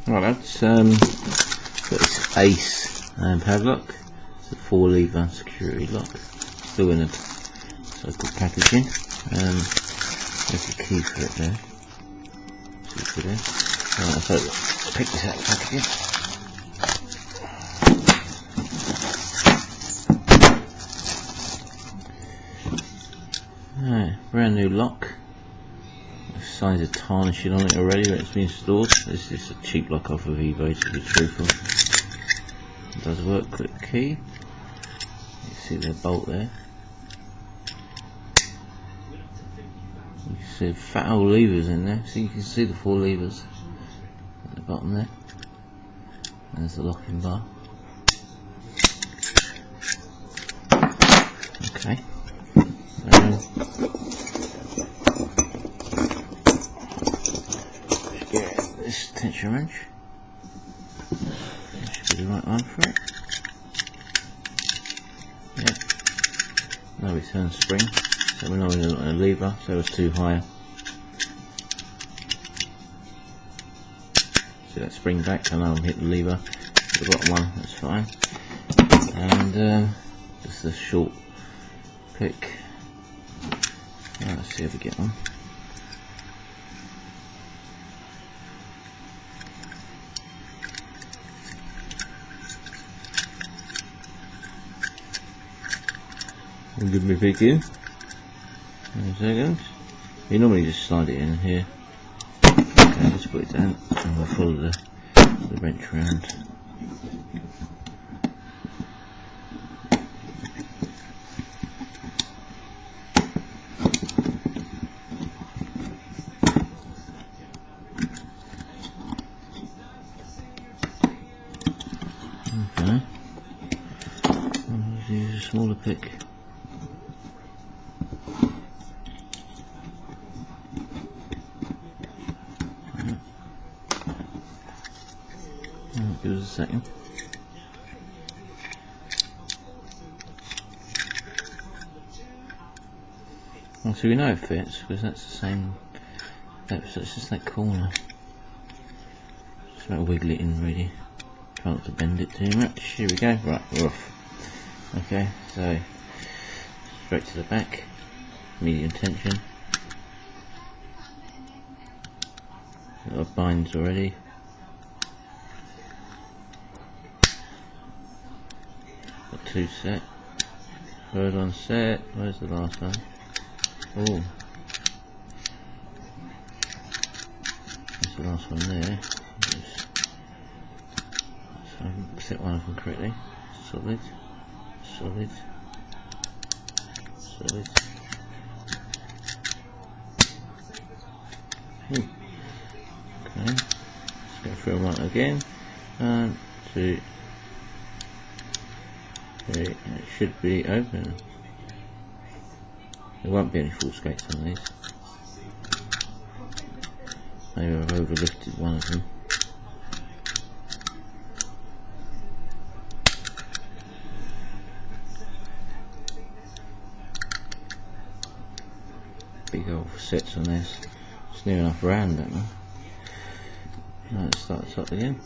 Right, that's got this Ace padlock. It's a 4-lever security lock. Still in a so-called packaging. There's the key for it there. See for there. Right, so let's pick this out of the packaging. Right, brand new lock. Signs of tarnishing on it already when it's been stored. This is a cheap lock off of eBay, to be truthful. It does work. Click key. You see the bolt there. You can see fat old levers in there, so you can see the 4 levers at the bottom there. There's the locking bar. Okay. This tension wrench. That should be the right one for it. Yep. No return spring. So we're not on a lever, so it's too high. See that spring back? I know I'm hitting the lever. The bottom one, that's fine. And just a short pick. Right, let's see if we get on. Give me a pick in. One second. You normally just slide it in here. Okay, just put it down and we'll follow the wrench around. Okay. I'll use a smaller pick. Give us a second. Well, so we know it fits because that's the same depth, so it's just that corner. Just about to wiggle it in really. Try not to bend it too much. Here we go. Right, we're off. Okay, so straight to the back, medium tension. Got our binds already. Got 2 set. Third one set. Where's the last one? Oh, that's the last one there. So I can set one of them correctly. Solid, solid, solid. Okay, let's go through one again. 1, 2, 3. It should be open. There won't be any full skates on these. Maybe I've overlifted one of them. Big old sets on this. It's near enough round, don't I? Right, let's start this up again.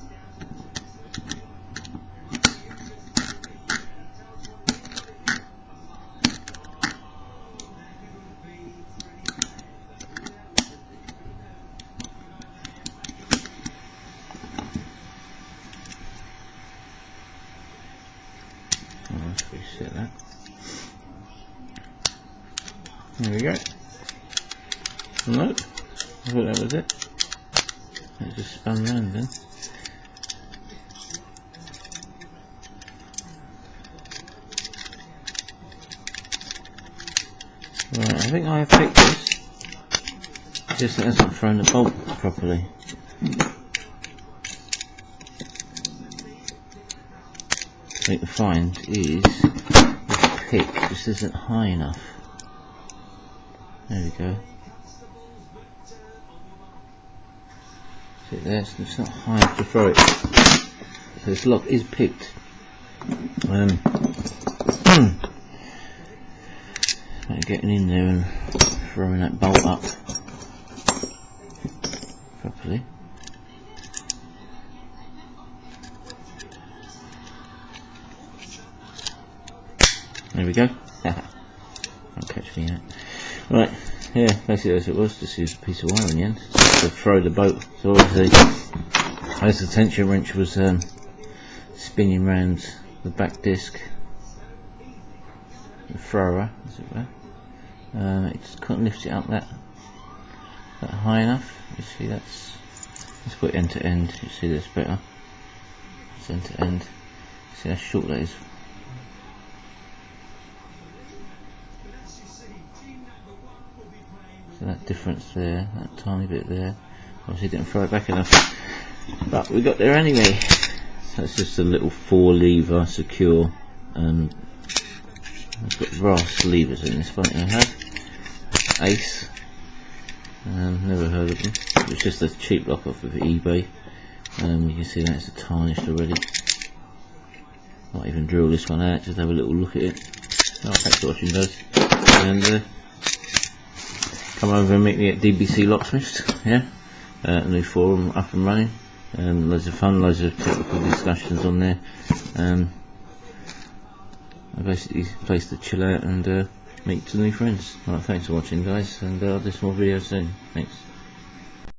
Let's reset that. There we go. Nope, I thought that was it. It just spun round then. Right, I think I have picked this. Just it hasn't thrown the bolt properly. I think the find is this pick just isn't high enough. There we go. See there, it's not high enough to throw it. So this lock is picked. Getting in there and throwing that bolt up properly. There we go. Don't catch me out. Right, yeah, basically as it was, just use a piece of wire in the end just to throw the boat. So obviously, as the tension wrench was spinning round the back disc, the thrower, as it were, it just couldn't lift it up that high enough. You see, let's put end to end. You see this better. It's end to end. See how short that is. So that difference there, that tiny bit there, obviously didn't throw it back enough, but we got there anyway. So it's just a little 4-lever secure, it's got brass levers in this one. I have Ace, never heard of them. It's just a cheap lock off of eBay. You can see that it's tarnished already. Might even drill this one out, just have a little look at it. Oh, thanks for watching guys, and come over and meet me at DBC Locksmiths, yeah, new forum up and running, loads of fun, loads of technical discussions on there. I basically place to chill out and meet some new friends. Right, thanks for watching guys, and I'll do some more videos soon. Thanks.